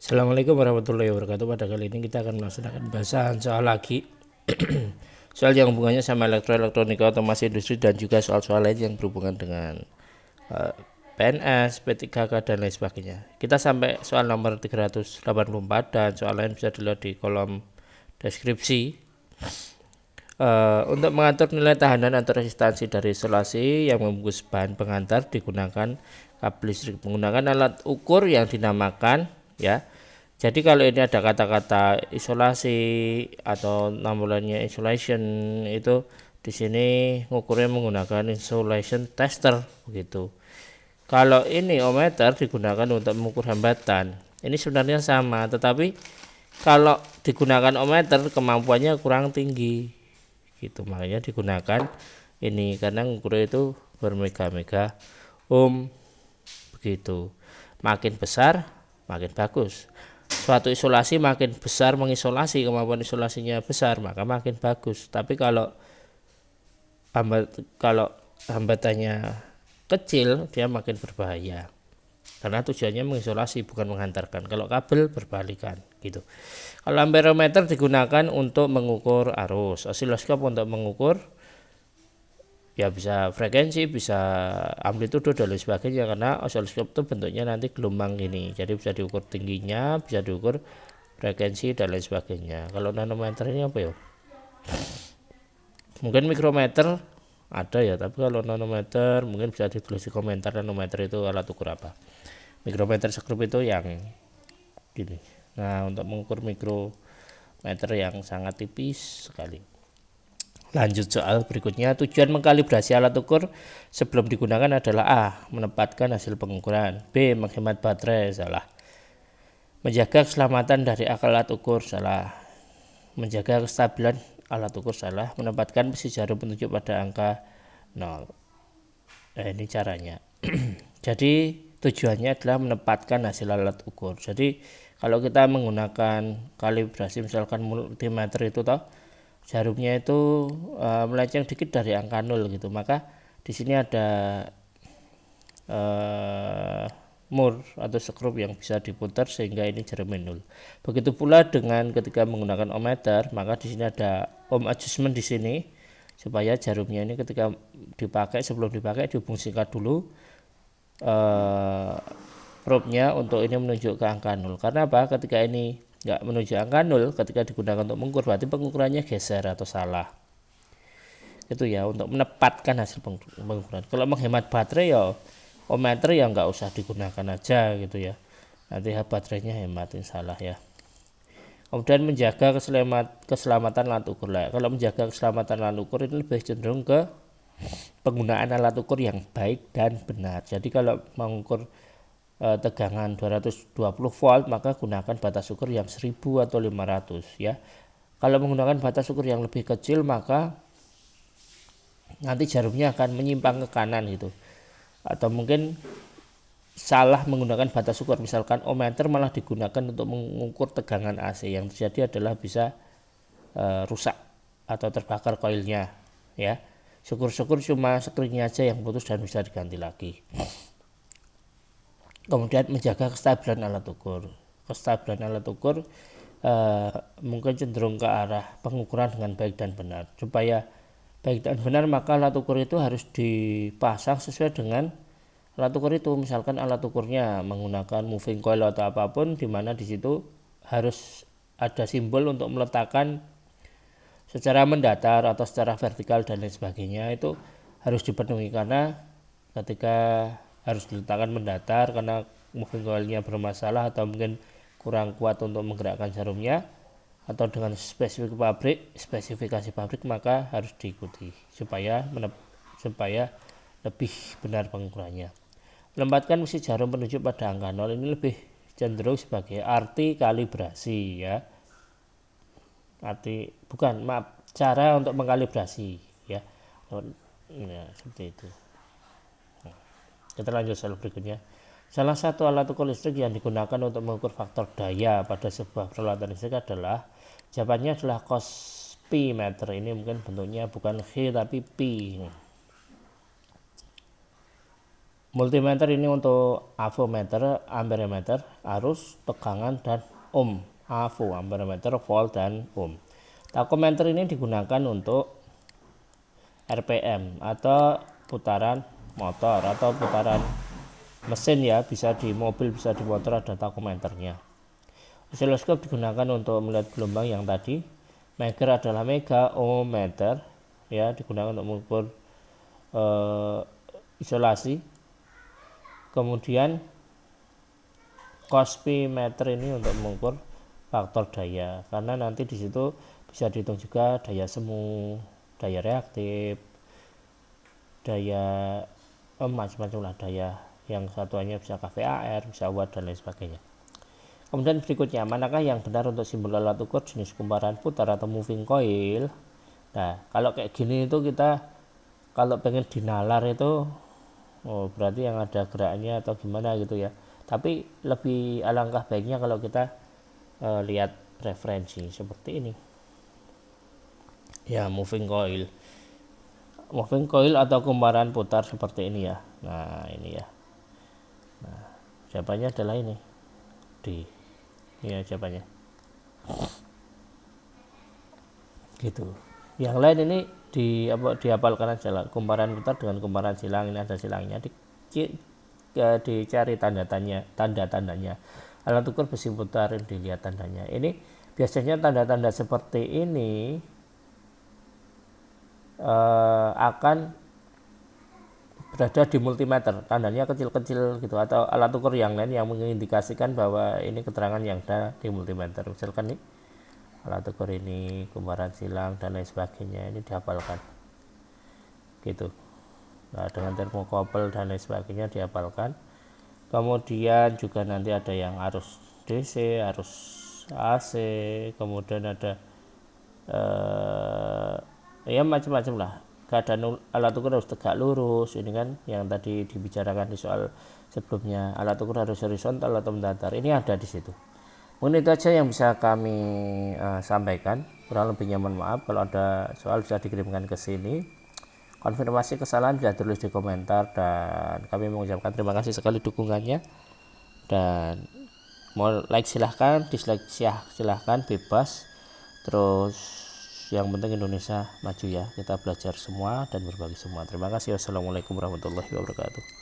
Assalamualaikum warahmatullahi wabarakatuh. Pada kali ini kita akan melaksanakan bahasan soal lagi soal yang hubungannya sama elektronika, otomasi industri, dan juga soal-soal lain yang berhubungan dengan PNS, P3K, dan lain sebagainya. Kita sampai soal nomor 384 dan soal lain bisa dilihat di kolom deskripsi. Untuk mengatur nilai tahanan atau resistansi dari isolasi yang membungkus bahan pengantar digunakan kabel listrik menggunakan alat ukur yang dinamakan ya. Jadi kalau ini ada kata-kata isolasi atau namanya insulation, itu di sini ngukurnya menggunakan insulation tester begitu. Kalau ini ohmmeter digunakan untuk mengukur hambatan. Ini sebenarnya sama, tetapi kalau digunakan ohmmeter kemampuannya kurang tinggi gitu, makanya digunakan ini karena ngukur itu bermega-mega ohm begitu. Makin besar makin bagus. Suatu isolasi makin besar mengisolasi, kemampuan isolasinya besar, maka makin bagus. Tapi kalau hambatannya kecil, dia makin berbahaya karena tujuannya mengisolasi bukan menghantarkan. Kalau kabel berbalikan gitu. Kalau amperometer digunakan untuk mengukur arus, osiloskop untuk mengukur ya bisa frekuensi, bisa amplitudo dan lain sebagainya, karena osiloskop itu bentuknya nanti gelombang gini, jadi bisa diukur tingginya, bisa diukur frekuensi dan lain sebagainya. Kalau nanometer ini apa ya? Mungkin mikrometer ada ya, tapi kalau nanometer mungkin bisa ditulis di komentar nanometer itu alat ukur apa. Mikrometer sekrup itu yang gini. Nah, untuk mengukur mikrometer yang sangat tipis sekali. Lanjut soal berikutnya, tujuan mengkalibrasi alat ukur sebelum digunakan adalah A. Menempatkan hasil pengukuran, B. Menghemat baterai, salah. Menjaga keselamatan dari alat ukur, salah. Menjaga kestabilan alat ukur, salah. Menempatkan posisi jarum penunjuk pada angka 0. Nah, ini caranya. Jadi tujuannya adalah menempatkan hasil alat ukur. Jadi kalau kita menggunakan kalibrasi misalkan multimeter itu toh jarumnya itu melenceng dikit dari angka 0 gitu, maka di sini ada mur atau skrup yang bisa diputar sehingga ini jarumnya 0. Begitu pula dengan ketika menggunakan ohmmeter, maka di sini ada ohm adjustment di sini supaya jarumnya ini ketika dipakai, sebelum dipakai difungsikan dulu probe-nya untuk ini menunjuk ke angka 0. Karena apa? Ketika ini nggak menuju angka 0, ketika digunakan untuk mengukur berarti pengukurannya geser atau salah. Itu ya untuk menempatkan hasil pengukuran. Kalau menghemat baterai ya ohmmeter ya nggak usah digunakan aja gitu ya. Nanti baterainya hemat, salah ya. Kemudian menjaga keselamatan alat ukur lah. Kalau menjaga keselamatan alat ukur ini lebih cenderung ke penggunaan alat ukur yang baik dan benar. Jadi kalau mengukur tegangan 220 volt, maka gunakan batas ukur yang 1000 atau 500 ya. Kalau menggunakan batas ukur yang lebih kecil, maka nanti jarumnya akan menyimpang ke kanan gitu. Atau mungkin salah menggunakan batas ukur, misalkan ohmmeter malah digunakan untuk mengukur tegangan AC, yang terjadi adalah bisa rusak atau terbakar koilnya ya. Syukur-syukur cuma skrinnya aja yang putus dan bisa diganti lagi. Kemudian menjaga kestabilan alat ukur. Kestabilan alat ukur mungkin cenderung ke arah pengukuran dengan baik dan benar. Supaya baik dan benar, maka alat ukur itu harus dipasang sesuai dengan alat ukur itu. Misalkan alat ukurnya menggunakan moving coil atau apapun, di mana di situ harus ada simbol untuk meletakkan secara mendatar atau secara vertikal dan lain sebagainya, itu harus dipenuhi. Karena ketika harus diletakkan mendatar karena moving coilnya bermasalah atau mungkin kurang kuat untuk menggerakkan jarumnya, atau dengan spesifikasi pabrik, maka harus diikuti supaya lebih benar pengukurannya. Menempatkan posisi jarum penunjuk pada angka 0 ini lebih cenderung sebagai arti kalibrasi ya. Cara untuk mengkalibrasi ya. Ya, seperti itu. Kita lanjut soal berikutnya. Salah satu alat ukur listrik yang digunakan untuk mengukur faktor daya pada sebuah peralatan listrik adalah, jawabannya adalah cos pi meter. Ini mungkin bentuknya bukan H tapi pi. Multimeter ini untuk avometer, amperemeter, arus, tegangan, dan ohm. AVO, amperemeter, volt, dan ohm. Takometer ini digunakan untuk RPM atau putaran motor atau putaran mesin ya, bisa di mobil, bisa di motor, ada takometernya. Osiloskop digunakan untuk melihat gelombang yang tadi. Meger adalah megaohmmeter ya, digunakan untuk mengukur isolasi. Kemudian Cospi-meter ini untuk mengukur faktor daya, karena nanti di situ bisa dihitung juga daya semu, daya reaktif, daya macam-macam lah, daya yang satuannya bisa kVAR, bisa watt, dan lain sebagainya. Kemudian berikutnya, manakah yang benar untuk simbol alat ukur jenis kumparan putar atau moving coil? Nah, kalau kayak gini itu kita kalau pengen dinalar itu berarti yang ada gerakannya atau gimana gitu ya. Tapi lebih alangkah baiknya kalau kita lihat referensi seperti ini ya, moving coil atau kumparan putar seperti ini ya. Nah ini ya, jawabannya adalah ini D ya, jawabannya gitu. Yang lain ini dihafalkan aja lah, kumparan putar dengan kumparan silang, ini ada silangnya, dicari tanda-tandanya. Alat ukur besi putar, dilihat tandanya. Ini biasanya tanda-tanda seperti ini akan berada di multimeter, tandanya kecil-kecil gitu, atau alat ukur yang lain yang mengindikasikan bahwa ini keterangan yang ada di multimeter. Misalkan nih alat ukur ini, kumparan silang, dan lain sebagainya, ini dihafalkan gitu. Nah, dengan termokopel dan lain sebagainya dihafalkan. Kemudian juga nanti ada yang arus DC, arus AC, kemudian ada ya macam-macam lah. Keadaan alat ukur harus tegak lurus, ini kan yang tadi dibicarakan di soal sebelumnya, alat ukur harus horizontal atau mendatar, ini ada di situ. Mungkin itu aja yang bisa kami sampaikan, kurang lebihnya mohon maaf. Kalau ada soal bisa dikirimkan ke sini, konfirmasi kesalahan bisa tulis di komentar, dan kami mengucapkan terima kasih sekali dukungannya. Dan mau like silahkan, dislike silahkan, bebas. Terus yang penting Indonesia maju ya, kita belajar semua dan berbagi semua. Terima kasih. Wassalamualaikum warahmatullahi wabarakatuh.